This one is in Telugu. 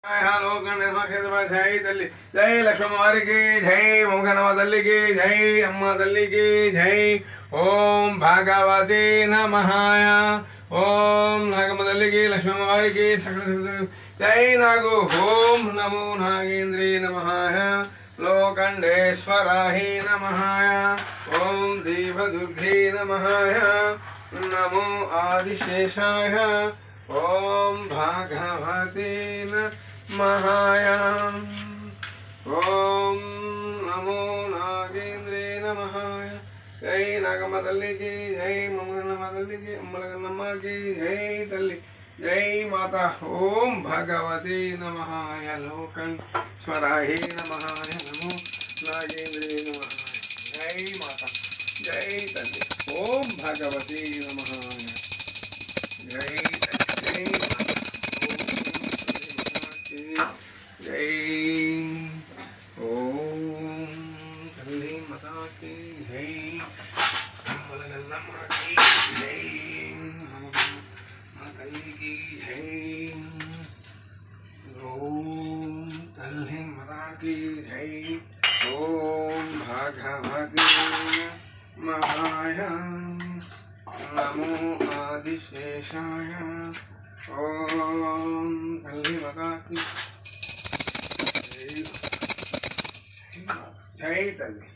జై తల్లి జై లక్ష్మమ్మవారికి జై మోగనమ్మ తల్లికి జై అమ్మ తల్లికి జై ఓం భాగవతి నమహాయ ఓం నాగమ్మ తల్లికి లక్ష్మమ్మవారికి సకల జై నాగు ఓం నమో నాగేంద్రే నమహాయ లోకండేశ్వరాహి నమహాయ ఓం దీపదుర్గే నమహాయ నమో ఆదిశేషాయ ఓం భాగవతే నమహాయ ఓం నమో నాగేంద్రే నమహాయ జై నాగమ్మ తల్లికి జై మంగళమ్మ తల్లికి అమ్మలగన్నమ్మకి జై తల్లి జై మాత ఓం భగవతి నమహాయ లోకేశ్వరాయ నమహాయ నమో నాగేంద్రే నమహాయ జై మాత జై తల్లి ఓం భగవతి నమహాయ జై జై జై ఓం తల్లి మాతాకి జై అమ్మలగన్నమ్మకి జై తల్లికి జై ఓం తల్లి మాతాకి జై ఓం భగవతి నమహాయ నమో ఆదిశేషాయ ఓం తల్లి మాతాకి జై తల్లి